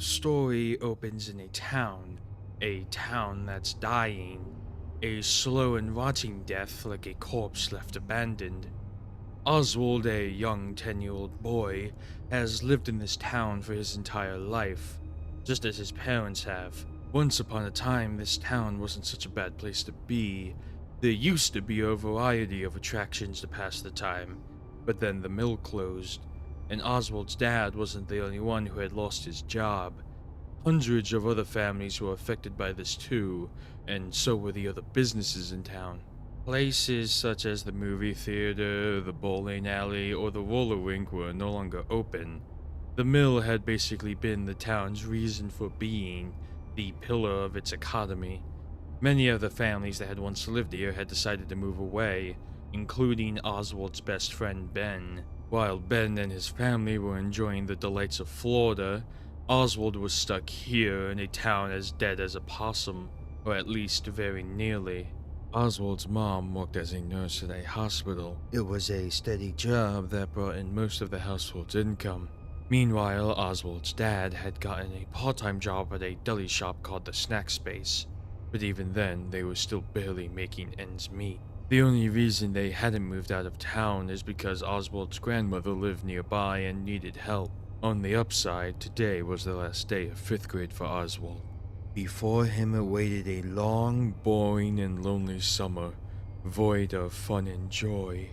Our story opens in a town that's dying, a slow and rotting death like a corpse left abandoned. Oswald, a young 10-year-old boy, has lived in this town for his entire life, just as his parents have. Once upon a time, this town wasn't such a bad place to be. There used to be a variety of attractions to pass the time, but then the mill closed, and Oswald's dad wasn't the only one who had lost his job. Hundreds of other families were affected by this too, and so were the other businesses in town. Places such as the movie theater, the bowling alley, or the roller rink were no longer open. The mill had basically been the town's reason for being, the pillar of its economy. Many of the families that had once lived here had decided to move away, including Oswald's best friend Ben. While Ben and his family were enjoying the delights of Florida, Oswald was stuck here in a town as dead as a possum, or at least very nearly. Oswald's mom worked as a nurse at a hospital. It was a steady job that brought in most of the household's income. Meanwhile, Oswald's dad had gotten a part-time job at a deli shop called the Snack Space, but even then, they were still barely making ends meet. The only reason they hadn't moved out of town is because Oswald's grandmother lived nearby and needed help. On the upside, today was the last day of 5th grade for Oswald. Before him awaited a long, boring, and lonely summer, void of fun and joy.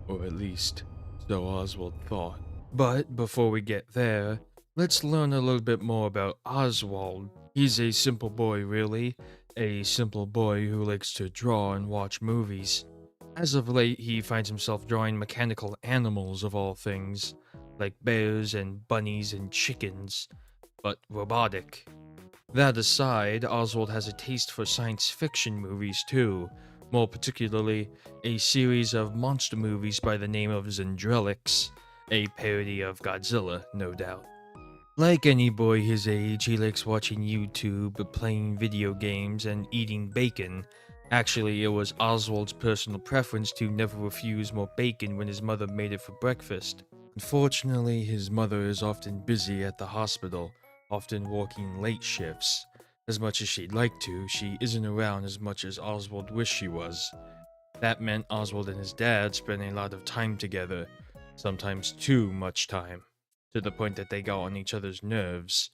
Or at least, so Oswald thought. But before we get there, let's learn a little bit more about Oswald. He's a simple boy, really. A simple boy who likes to draw and watch movies. As of late, he finds himself drawing mechanical animals of all things, like bears and bunnies and chickens, but robotic. That aside, Oswald has a taste for science fiction movies too, more particularly a series of monster movies by the name of Zendrelix, a parody of Godzilla, no doubt. Like any boy his age, he likes watching YouTube, playing video games, and eating bacon. Actually, it was Oswald's personal preference to never refuse more bacon when his mother made it for breakfast. Unfortunately, his mother is often busy at the hospital, often working late shifts. As much as she'd like to, she isn't around as much as Oswald wished she was. That meant Oswald and his dad spent a lot of time together, sometimes too much time, to the point that they got on each other's nerves.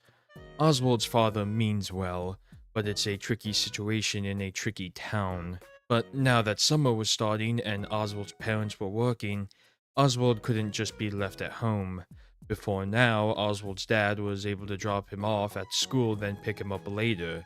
Oswald's father means well, but it's a tricky situation in a tricky town. But now that summer was starting and Oswald's parents were working, Oswald couldn't just be left at home. Before now, Oswald's dad was able to drop him off at school then pick him up later,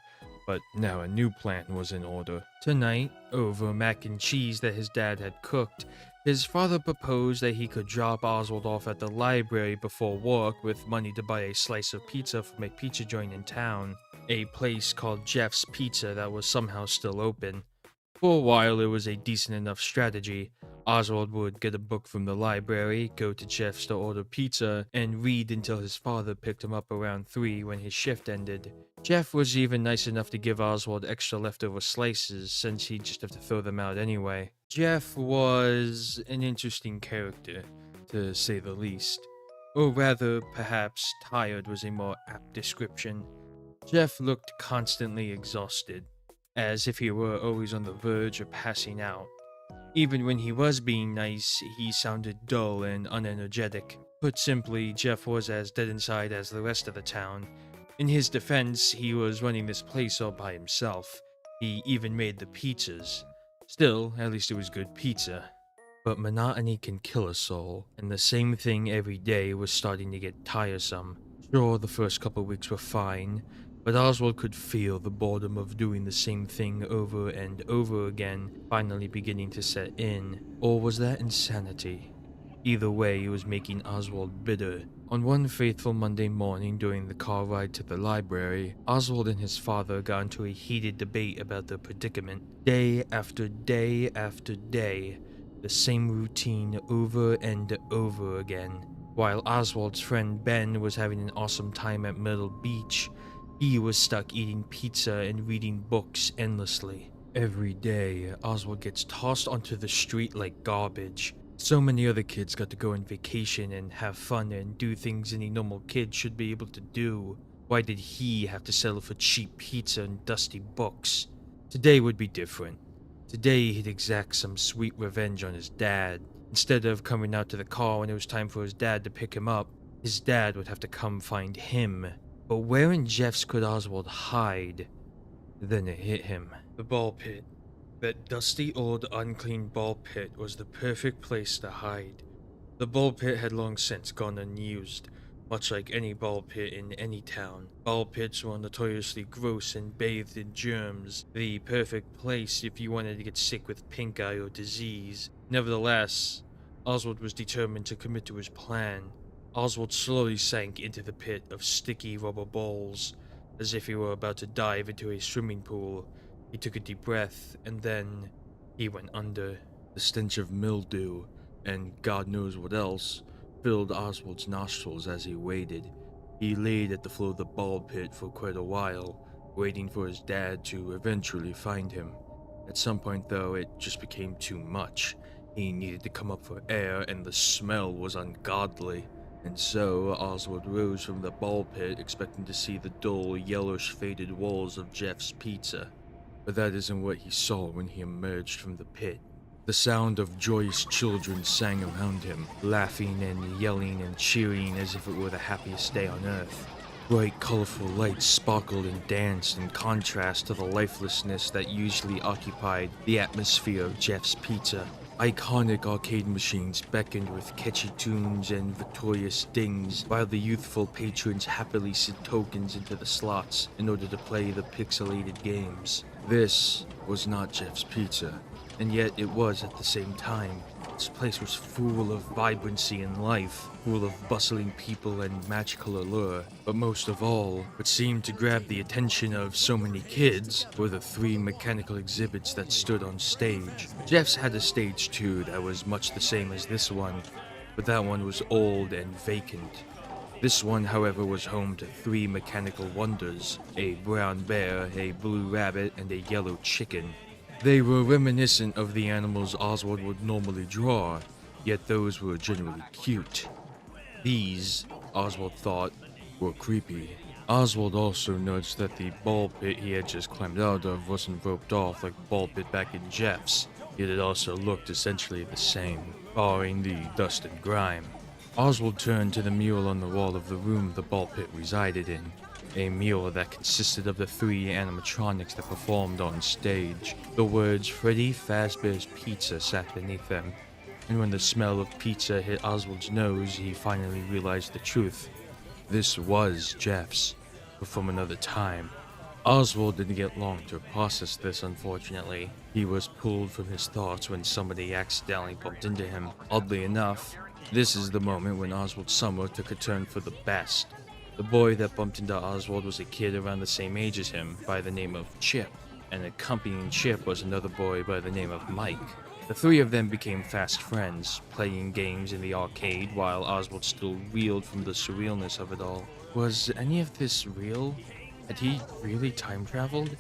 but now a new plan was in order. Tonight, over mac and cheese that his dad had cooked, his father proposed that he could drop Oswald off at the library before work with money to buy a slice of pizza from a pizza joint in town, a place called Jeff's Pizza that was somehow still open. For a while, it was a decent enough strategy. Oswald would get a book from the library, go to Jeff's to order pizza, and read until his father picked him up around 3 when his shift ended. Jeff was even nice enough to give Oswald extra leftover slices, since he'd just have to throw them out anyway. Jeff was an interesting character, to say the least. Or rather, perhaps tired was a more apt description. Jeff looked constantly exhausted, as if he were always on the verge of passing out. Even when he was being nice, he sounded dull and unenergetic. Put simply, Jeff was as dead inside as the rest of the town. In his defense, he was running this place all by himself. He even made the pizzas. Still, at least it was good pizza. But monotony can kill a soul, and the same thing every day was starting to get tiresome. Sure, the first couple weeks were fine, but Oswald could feel the boredom of doing the same thing over and over again finally beginning to set in. Or was that insanity? Either way, it was making Oswald bitter. On one faithful Monday morning during the car ride to the library, Oswald and his father got into a heated debate about the predicament. Day after day after day, the same routine over and over again. While Oswald's friend Ben was having an awesome time at Myrtle Beach, he was stuck eating pizza and reading books endlessly. Every day, Oswald gets tossed onto the street like garbage. So many other kids got to go on vacation and have fun and do things any normal kid should be able to do. Why did he have to settle for cheap pizza and dusty books? Today would be different. Today he'd exact some sweet revenge on his dad. Instead of coming out to the car when it was time for his dad to pick him up, his dad would have to come find him. But where in Jeff's could Oswald hide? Then it hit him. The ball pit. That dusty old unclean ball pit was the perfect place to hide. The ball pit had long since gone unused. Much like any ball pit in any town, ball pits were notoriously gross and bathed in germs, the perfect place if you wanted to get sick with pink eye or disease. Nevertheless, Oswald was determined to commit to his plan. Oswald slowly sank into the pit of sticky rubber balls, as if he were about to dive into a swimming pool. He took a deep breath, and then he went under. The stench of mildew, and God knows what else, filled Oswald's nostrils as he waited. He laid at the floor of the ball pit for quite a while, waiting for his dad to eventually find him. At some point, though, it just became too much. He needed to come up for air, and the smell was ungodly. And so, Oswald rose from the ball pit, expecting to see the dull, yellowish faded walls of Jeff's Pizza. But that isn't what he saw when he emerged from the pit. The sound of joyous children sang around him, laughing and yelling and cheering as if it were the happiest day on earth. Bright, colorful lights sparkled and danced in contrast to the lifelessness that usually occupied the atmosphere of Jeff's Pizza. Iconic arcade machines beckoned with catchy tunes and victorious dings, while the youthful patrons happily slid tokens into the slots in order to play the pixelated games. This was not Jeff's Pizza, and yet it was at the same time. This place was full of vibrancy and life, full of bustling people and magical allure. But most of all, what seemed to grab the attention of so many kids were the 3 mechanical exhibits that stood on stage. Jeff's had a stage too that was much the same as this one, but that one was old and vacant. This one, however, was home to 3 mechanical wonders: a brown bear, a blue rabbit, and a yellow chicken. They were reminiscent of the animals Oswald would normally draw, yet those were generally cute. These, Oswald thought, were creepy. Oswald also noticed that the ball pit he had just climbed out of wasn't roped off like the ball pit back in Jeff's, yet it also looked essentially the same, barring the dust and grime. Oswald turned to the mural on the wall of the room the ball pit resided in. A mural that consisted of the 3 animatronics that performed on stage. The words Freddy Fazbear's Pizza sat beneath them, and when the smell of pizza hit Oswald's nose, he finally realized the truth. This was Jeff's, but from another time. Oswald didn't get long to process this, unfortunately. He was pulled from his thoughts when somebody accidentally bumped into him. Oddly enough, this is the moment when Oswald's summer took a turn for the best. The boy that bumped into Oswald was a kid around the same age as him, by the name of Chip, and accompanying Chip was another boy by the name of Mike. The 3 of them became fast friends, playing games in the arcade while Oswald still reeled from the surrealness of it all. Was any of this real? Had he really time traveled?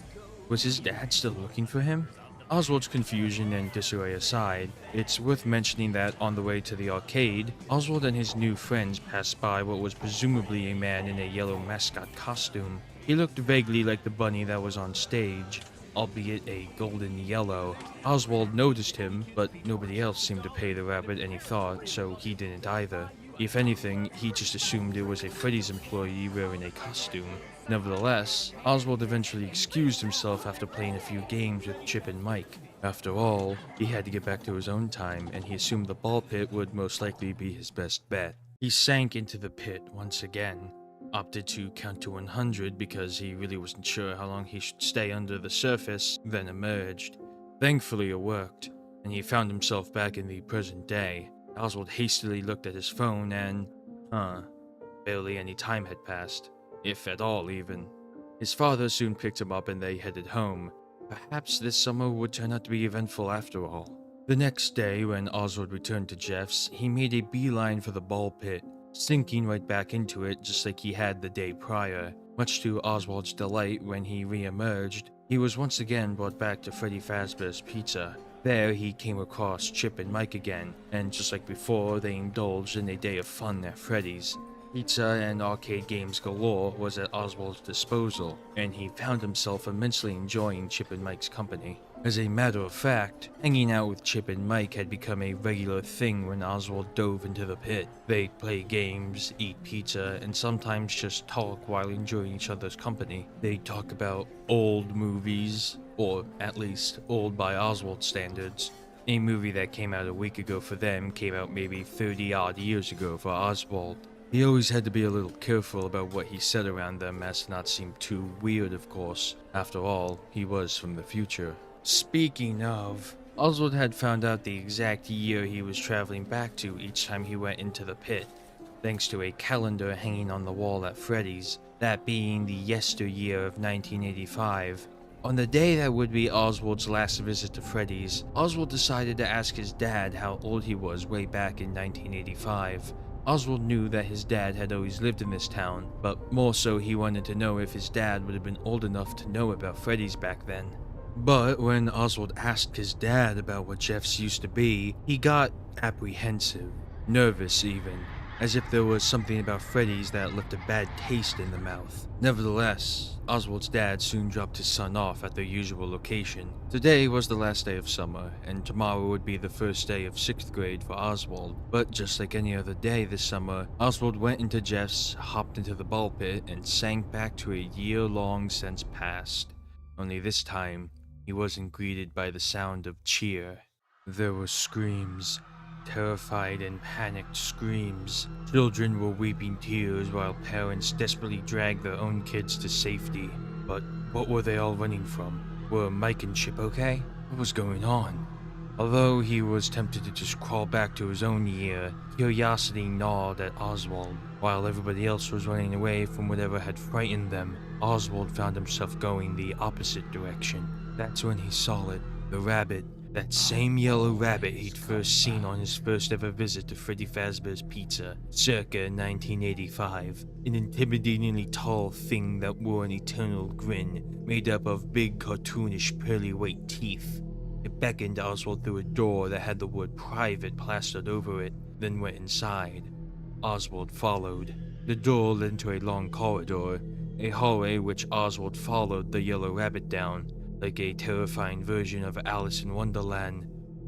Was his dad still looking for him? Oswald's confusion and disarray aside, it's worth mentioning that on the way to the arcade, Oswald and his new friends passed by what was presumably a man in a yellow mascot costume. He looked vaguely like the bunny that was on stage, albeit a golden yellow. Oswald noticed him, but nobody else seemed to pay the rabbit any thought, so he didn't either. If anything, he just assumed it was a Freddy's employee wearing a costume. Nevertheless, Oswald eventually excused himself after playing a few games with Chip and Mike. After all, he had to get back to his own time, and he assumed the ball pit would most likely be his best bet. He sank into the pit once again, opted to count to 100 because he really wasn't sure how long he should stay under the surface, then emerged. Thankfully it worked, and he found himself back in the present day. Oswald hastily looked at his phone and, barely any time had passed. If at all, even. His father soon picked him up and they headed home. Perhaps this summer would turn out to be eventful after all. The next day, when Oswald returned to Jeff's, he made a beeline for the ball pit, sinking right back into it just like he had the day prior. Much to Oswald's delight when he re-emerged, he was once again brought back to Freddy Fazbear's Pizza. There, he came across Chip and Mike again, and just like before, they indulged in a day of fun at Freddy's. Pizza and arcade games galore was at Oswald's disposal, and he found himself immensely enjoying Chip and Mike's company. As a matter of fact, hanging out with Chip and Mike had become a regular thing when Oswald dove into the pit. They'd play games, eat pizza, and sometimes just talk while enjoying each other's company. They'd talk about old movies, or at least old by Oswald standards. A movie that came out a week ago for them came out maybe 30 odd years ago for Oswald. He always had to be a little careful about what he said around them as to not seem too weird, of course. After all, he was from the future. Speaking of, Oswald had found out the exact year he was traveling back to each time he went into the pit, thanks to a calendar hanging on the wall at Freddy's, that being the yesteryear of 1985. On the day that would be Oswald's last visit to Freddy's, Oswald decided to ask his dad how old he was way back in 1985. Oswald knew that his dad had always lived in this town, but more so he wanted to know if his dad would have been old enough to know about Freddy's back then. But when Oswald asked his dad about what Jeff's used to be, he got apprehensive, nervous even, as if there was something about Freddy's that left a bad taste in the mouth. Nevertheless, Oswald's dad soon dropped his son off at their usual location. Today was the last day of summer, and tomorrow would be the first day of 6th grade for Oswald. But just like any other day this summer, Oswald went into Jeff's, hopped into the ball pit, and sank back to a year long since past. Only this time, he wasn't greeted by the sound of cheer. There were screams. Terrified and panicked screams. Children were weeping tears while parents desperately dragged their own kids to safety. But what were they all running from? Were Mike and Chip okay? What was going on? Although he was tempted to just crawl back to his own year, curiosity gnawed at Oswald. While everybody else was running away from whatever had frightened them, Oswald found himself going the opposite direction. That's when he saw it, the rabbit. That same yellow rabbit he'd first seen on his first ever visit to Freddy Fazbear's Pizza, circa 1985. An intimidatingly tall thing that wore an eternal grin, made up of big cartoonish pearly white teeth. It beckoned Oswald through a door that had the word private plastered over it, then went inside. Oswald followed. The door led into a long corridor, a hallway which Oswald followed the yellow rabbit down. Like a terrifying version of Alice in Wonderland,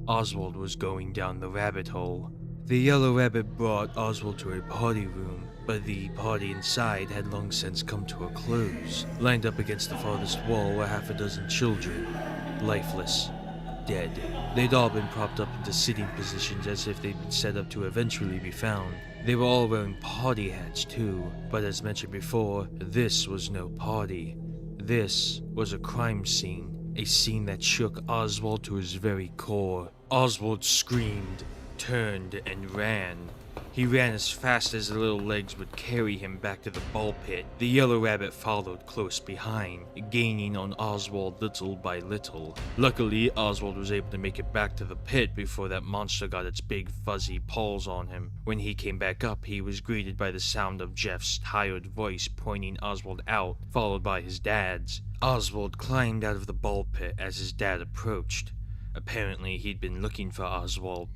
Oswald was going down the rabbit hole. The yellow rabbit brought Oswald to a party room, but the party inside had long since come to a close. Lined up against the farthest wall were half a dozen children, lifeless, dead. They'd all been propped up into sitting positions as if they'd been set up to eventually be found. They were all wearing party hats too, but as mentioned before, this was no party. This was a crime scene, a scene that shook Oswald to his very core. Oswald screamed, turned, and ran. He ran as fast as the little legs would carry him back to the ball pit. The yellow rabbit followed close behind, gaining on Oswald little by little. Luckily, Oswald was able to make it back to the pit before that monster got its big fuzzy paws on him. When he came back up, he was greeted by the sound of Jeff's tired voice pointing Oswald out, followed by his dad's. Oswald climbed out of the ball pit as his dad approached. Apparently, he'd been looking for Oswald.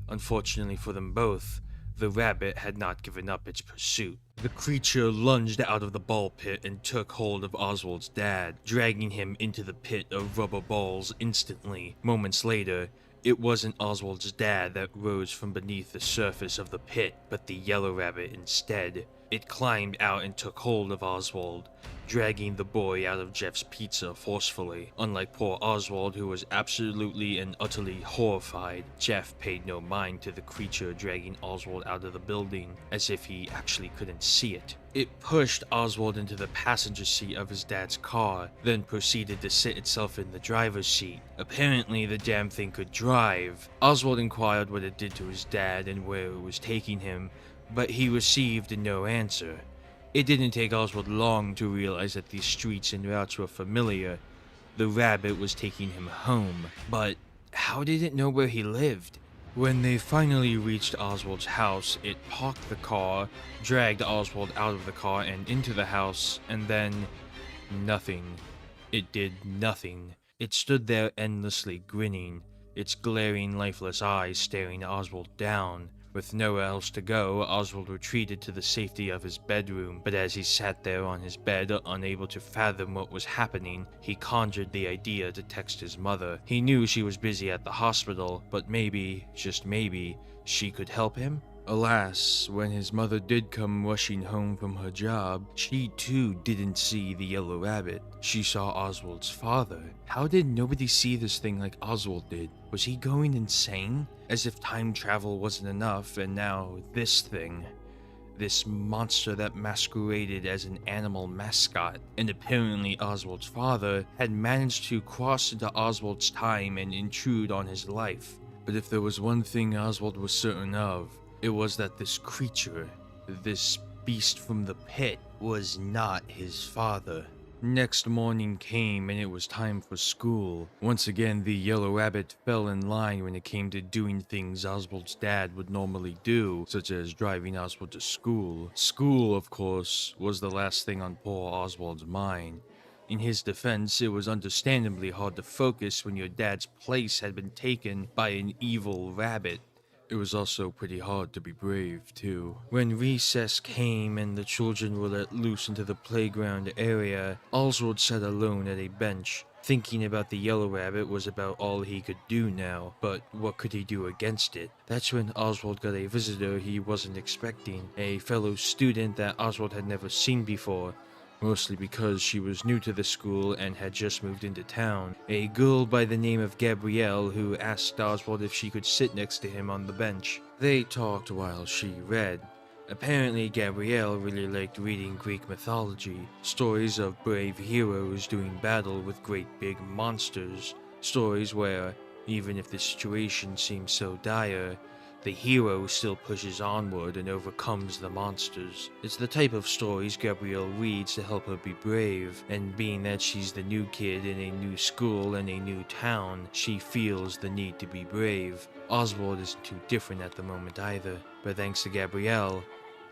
Unfortunately for them both, the rabbit had not given up its pursuit. The creature lunged out of the ball pit and took hold of Oswald's dad, dragging him into the pit of rubber balls instantly. Moments later, it wasn't Oswald's dad that rose from beneath the surface of the pit, but the yellow rabbit instead. It climbed out and took hold of Oswald, dragging the boy out of Jeff's pizza forcefully. Unlike poor Oswald, who was absolutely and utterly horrified, Jeff paid no mind to the creature dragging Oswald out of the building, as if he actually couldn't see it. It pushed Oswald into the passenger seat of his dad's car, then proceeded to sit itself in the driver's seat. Apparently, the damn thing could drive. Oswald inquired what it did to his dad and where it was taking him, but he received no answer. It didn't take Oswald long to realize that these streets and routes were familiar. The rabbit was taking him home, but how did it know where he lived? When they finally reached Oswald's house, it parked the car, dragged Oswald out of the car and into the house, and then nothing. It did nothing. It stood there endlessly grinning, its glaring, lifeless eyes staring Oswald down. With nowhere else to go, Oswald retreated to the safety of his bedroom, but as he sat there on his bed, unable to fathom what was happening, he conjured the idea to text his mother. He knew she was busy at the hospital, but maybe, just maybe, she could help him? Alas, when his mother did come rushing home from her job, she too didn't see the yellow rabbit. She saw Oswald's father. How did nobody see this thing like Oswald did? Was he going insane? As if time travel wasn't enough, and now this thing. This monster that masqueraded as an animal mascot, and apparently Oswald's father, had managed to cross into Oswald's time and intrude on his life. But if there was one thing Oswald was certain of, it was that this creature, this beast from the pit, was not his father. Next morning came and it was time for school. Once again, the yellow rabbit fell in line when it came to doing things Oswald's dad would normally do, such as driving Oswald to school. School, of course, was the last thing on poor Oswald's mind. In his defense, it was understandably hard to focus when your dad's place had been taken by an evil rabbit. It was also pretty hard to be brave, too. When recess came and the children were let loose into the playground area, Oswald sat alone at a bench. Thinking about the yellow rabbit was about all he could do now, but what could he do against it? That's when Oswald got a visitor he wasn't expecting, a fellow student that Oswald had never seen before. Mostly because she was new to the school and had just moved into town. A girl by the name of Gabrielle who asked Oswald if she could sit next to him on the bench. They talked while she read. Apparently Gabrielle really liked reading Greek mythology, stories of brave heroes doing battle with great big monsters, stories where, even if the situation seems so dire, the hero still pushes onward and overcomes the monsters. It's the type of stories Gabrielle reads to help her be brave, and being that she's the new kid in a new school and a new town, she feels the need to be brave. Oswald isn't too different at the moment either, but thanks to Gabrielle,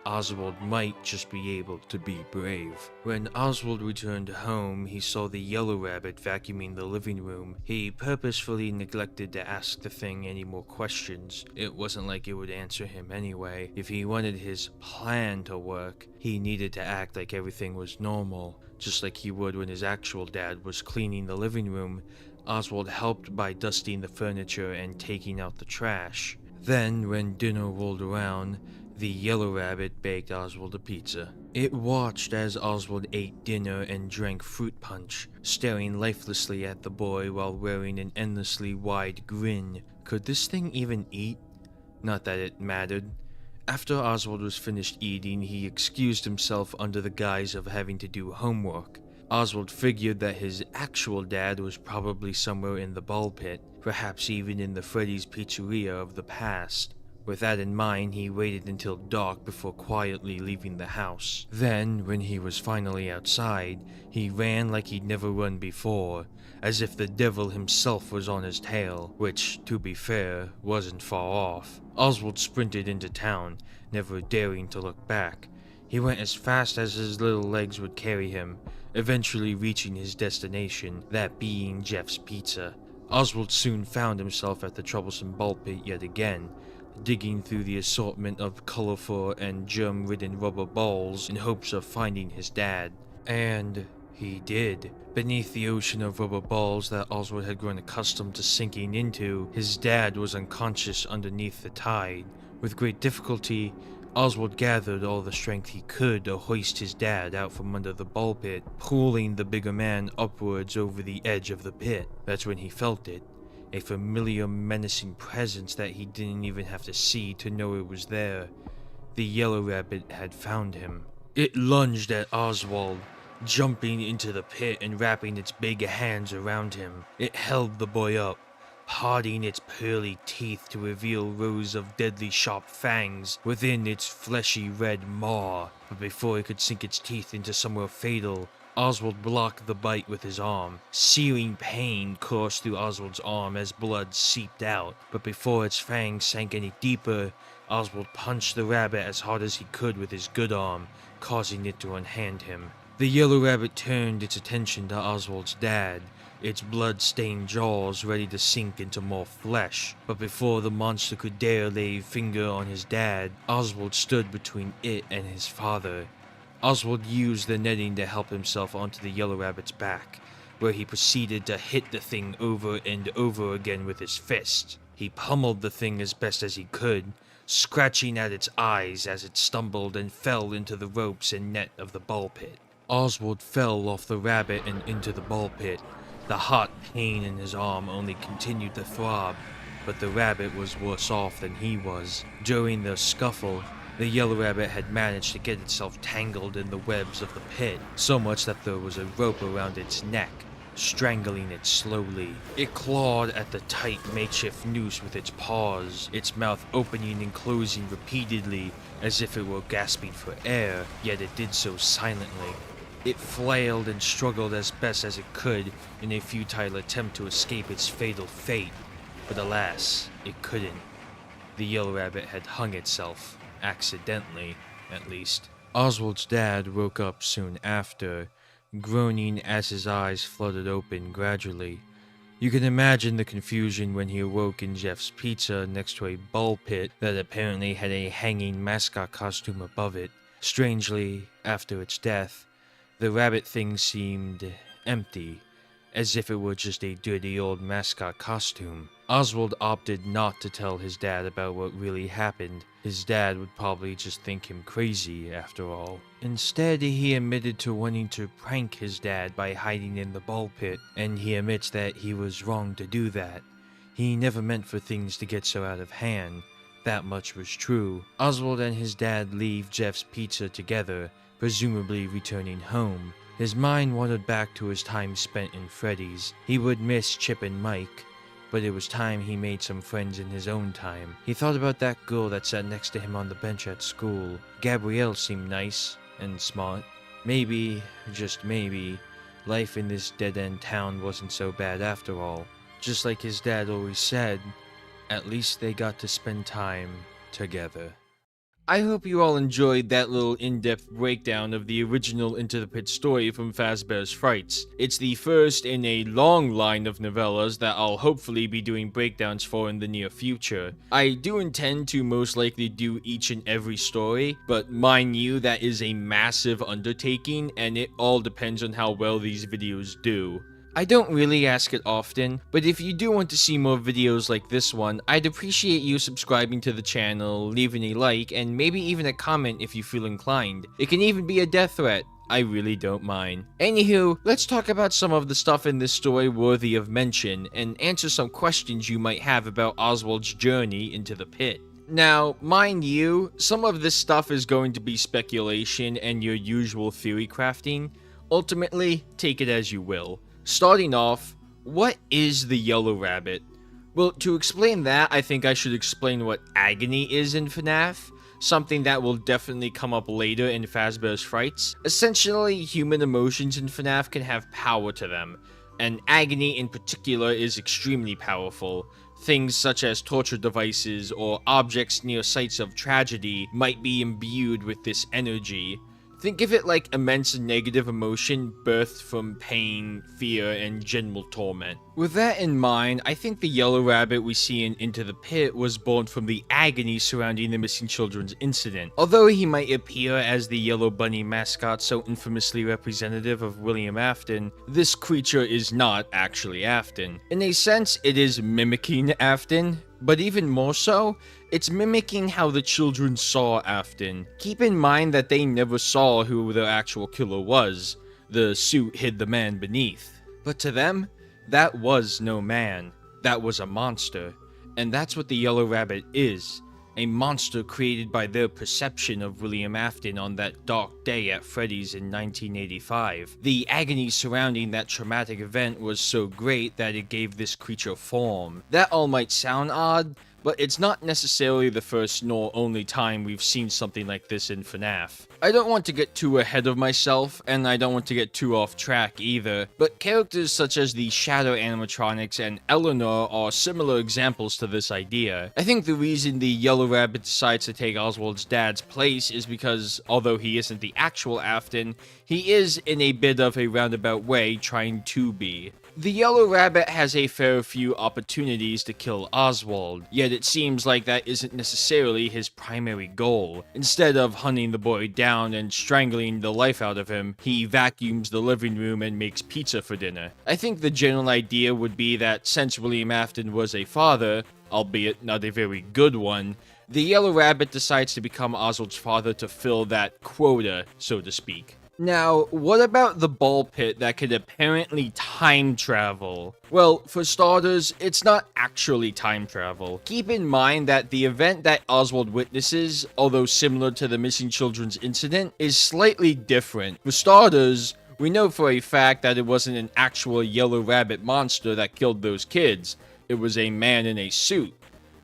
Oswald might just be able to be brave. When Oswald returned home, he saw the yellow rabbit vacuuming the living room. He purposefully neglected to ask the thing any more questions. It wasn't like it would answer him anyway. If he wanted his plan to work, he needed to act like everything was normal, just like he would when his actual dad was cleaning the living room. Oswald helped by dusting the furniture and taking out the trash. Then, when dinner rolled around, the yellow rabbit baked Oswald a pizza. It watched as Oswald ate dinner and drank fruit punch, staring lifelessly at the boy while wearing an endlessly wide grin. Could this thing even eat? Not that it mattered. After Oswald was finished eating, he excused himself under the guise of having to do homework. Oswald figured that his actual dad was probably somewhere in the ball pit, perhaps even in the Freddy's Pizzeria of the past. With that in mind, he waited until dark before quietly leaving the house. Then, when he was finally outside, he ran like he'd never run before, as if the devil himself was on his tail, which, to be fair, wasn't far off. Oswald sprinted into town, never daring to look back. He went as fast as his little legs would carry him, eventually reaching his destination, that being Jeff's Pizza. Oswald soon found himself at the troublesome ball pit yet again, digging through the assortment of colorful and germ-ridden rubber balls in hopes of finding his dad. And he did. Beneath the ocean of rubber balls that Oswald had grown accustomed to sinking into, his dad was unconscious underneath the tide. With great difficulty, Oswald gathered all the strength he could to hoist his dad out from under the ball pit, pulling the bigger man upwards over the edge of the pit. That's when he felt it. A familiar, menacing presence that he didn't even have to see to know it was there. The yellow rabbit had found him. It lunged at Oswald, jumping into the pit and wrapping its big hands around him. It held the boy up, parting its pearly teeth to reveal rows of deadly sharp fangs within its fleshy red maw. But before it could sink its teeth into somewhere fatal, Oswald blocked the bite with his arm. Searing pain coursed through Oswald's arm as blood seeped out, but before its fangs sank any deeper, Oswald punched the rabbit as hard as he could with his good arm, causing it to unhand him. The yellow rabbit turned its attention to Oswald's dad, its blood-stained jaws ready to sink into more flesh. But before the monster could dare lay a finger on his dad, Oswald stood between it and his father. Oswald used the netting to help himself onto the yellow rabbit's back, where he proceeded to hit the thing over and over again with his fist. He pummeled the thing as best as he could, scratching at its eyes as it stumbled and fell into the ropes and net of the ball pit. Oswald fell off the rabbit and into the ball pit. The hot pain in his arm only continued to throb, but the rabbit was worse off than he was. During the scuffle, the yellow rabbit had managed to get itself tangled in the webs of the pit, so much that there was a rope around its neck, strangling it slowly. It clawed at the tight makeshift noose with its paws, its mouth opening and closing repeatedly as if it were gasping for air, yet it did so silently. It flailed and struggled as best as it could in a futile attempt to escape its fatal fate, but alas, it couldn't. The yellow rabbit had hung itself, accidentally, at least. Oswald's dad woke up soon after, groaning as his eyes fluttered open gradually. You can imagine the confusion when he awoke in Jeff's Pizza next to a ball pit that apparently had a hanging mascot costume above it. Strangely, after its death, the rabbit thing seemed empty, as if it were just a dirty old mascot costume. Oswald opted not to tell his dad about what really happened. His dad would probably just think him crazy, after all. Instead, he admitted to wanting to prank his dad by hiding in the ball pit, and he admits that he was wrong to do that. He never meant for things to get so out of hand. That much was true. Oswald and his dad leave Jeff's Pizza together, presumably returning home. His mind wandered back to his time spent in Freddy's. He would miss Chip and Mike, but it was time he made some friends in his own time. He thought about that girl that sat next to him on the bench at school. Gabrielle seemed nice and smart. Maybe, just maybe, life in this dead-end town wasn't so bad after all. Just like his dad always said, at least they got to spend time together. I hope you all enjoyed that little in-depth breakdown of the original Into the Pit story from Fazbear's Frights. It's the first in a long line of novellas that I'll hopefully be doing breakdowns for in the near future. I do intend to most likely do each and every story, but mind you, that is a massive undertaking, and it all depends on how well these videos do. I don't really ask it often, but if you do want to see more videos like this one, I'd appreciate you subscribing to the channel, leaving a like, and maybe even a comment if you feel inclined. It can even be a death threat. I really don't mind. Anywho, let's talk about some of the stuff in this story worthy of mention, and answer some questions you might have about Oswald's journey into the pit. Now, mind you, some of this stuff is going to be speculation and your usual theory crafting. Ultimately, take it as you will. Starting off, what is the yellow rabbit? Well, to explain that, I think I should explain what agony is in FNaF, something that will definitely come up later in Fazbear's Frights. Essentially, human emotions in FNaF can have power to them, and agony in particular is extremely powerful. Things such as torture devices or objects near sites of tragedy might be imbued with this energy. Think of it like immense negative emotion birthed from pain, fear, and general torment. With that in mind, I think the yellow rabbit we see in Into the Pit was born from the agony surrounding the missing children's incident. Although he might appear as the yellow bunny mascot so infamously representative of William Afton, this creature is not actually Afton. In a sense, it is mimicking Afton, but even more so, it's mimicking how the children saw Afton. Keep in mind that they never saw who their actual killer was. The suit hid the man beneath. But to them, that was no man. That was a monster. And that's what the yellow rabbit is. A monster created by their perception of William Afton on that dark day at Freddy's in 1985. The agony surrounding that traumatic event was so great that it gave this creature form. That all might sound odd, but it's not necessarily the first nor only time we've seen something like this in FNaF. I don't want to get too ahead of myself, and I don't want to get too off track either, but characters such as the Shadow animatronics and Eleanor are similar examples to this idea. I think the reason the Yellow Rabbit decides to take Oswald's dad's place is because, although he isn't the actual Afton, he is in a bit of a roundabout way trying to be. The Yellow Rabbit has a fair few opportunities to kill Oswald, yet it seems like that isn't necessarily his primary goal. Instead of hunting the boy down and strangling the life out of him, he vacuums the living room and makes pizza for dinner. I think the general idea would be that since William Afton was a father, albeit not a very good one, the Yellow Rabbit decides to become Oswald's father to fill that quota, so to speak. Now, what about the ball pit that could apparently time travel? Well, for starters, it's not actually time travel. Keep in mind that the event that Oswald witnesses, although similar to the missing children's incident, is slightly different. For starters, we know for a fact that it wasn't an actual Yellow Rabbit monster that killed those kids. It was a man in a suit.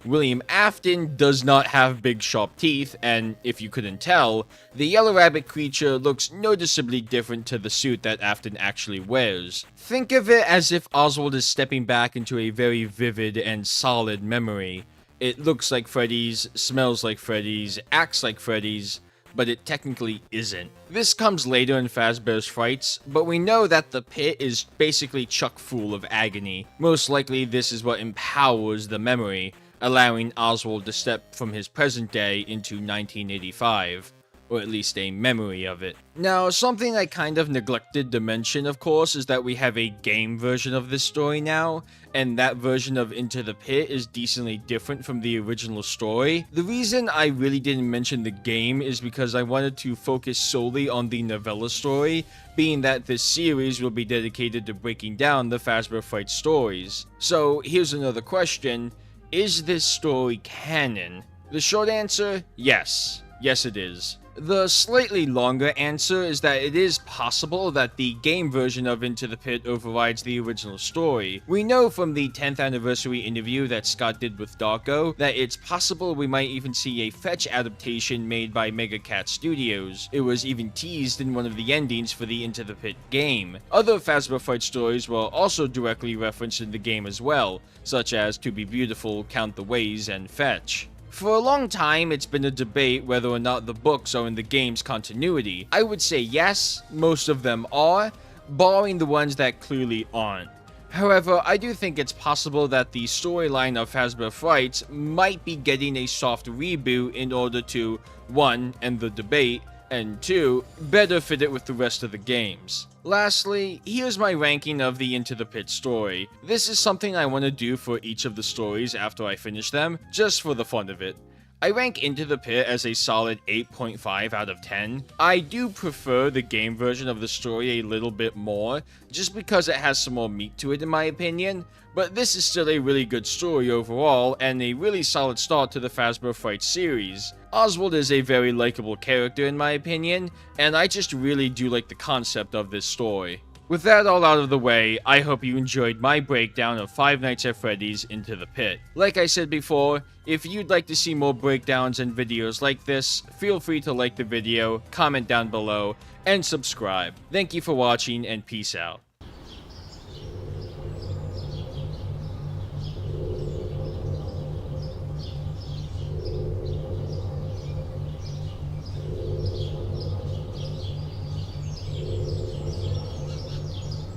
William Afton does not have big sharp teeth, and if you couldn't tell, the Yellow Rabbit creature looks noticeably different to the suit that Afton actually wears. Think of it as if Oswald is stepping back into a very vivid and solid memory. It looks like Freddy's, smells like Freddy's, acts like Freddy's, but it technically isn't. This comes later in Fazbear's Frights, but we know that the pit is basically chock full of agony. Most likely this is what empowers the memory, allowing Oswald to step from his present day into 1985, or at least a memory of it. Now, something I kind of neglected to mention, of course, is that we have a game version of this story now, and that version of Into the Pit is decently different from the original story. The reason I really didn't mention the game is because I wanted to focus solely on the novella story, being that this series will be dedicated to breaking down the Fazbear Frights stories. So, here's another question. Is this story canon? The short answer, yes. Yes, it is. The slightly longer answer is that it is possible that the game version of Into the Pit overrides the original story. We know from the 10th anniversary interview that Scott did with Darko that it's possible we might even see a Fetch adaptation made by Mega Cat Studios. It was even teased in one of the endings for the Into the Pit game. Other Fazbear Fright stories were also directly referenced in the game as well, such as To Be Beautiful, Count the Ways, and Fetch. For a long time, it's been a debate whether or not the books are in the game's continuity. I would say yes, most of them are, barring the ones that clearly aren't. However, I do think it's possible that the storyline of Fazbear Frights might be getting a soft reboot in order to, 1, end the debate, and 2, better fit it with the rest of the games. Lastly, here's my ranking of the Into the Pit story. This is something I want to do for each of the stories after I finish them, just for the fun of it. I rank Into the Pit as a solid 8.5 out of 10. I do prefer the game version of the story a little bit more, just because it has some more meat to it in my opinion, but this is still a really good story overall, and a really solid start to the Fazbear Frights series. Oswald is a very likable character in my opinion, and I just really do like the concept of this story. With that all out of the way, I hope you enjoyed my breakdown of Five Nights at Freddy's Into the Pit. Like I said before, if you'd like to see more breakdowns and videos like this, feel free to like the video, comment down below, and subscribe. Thank you for watching, and peace out.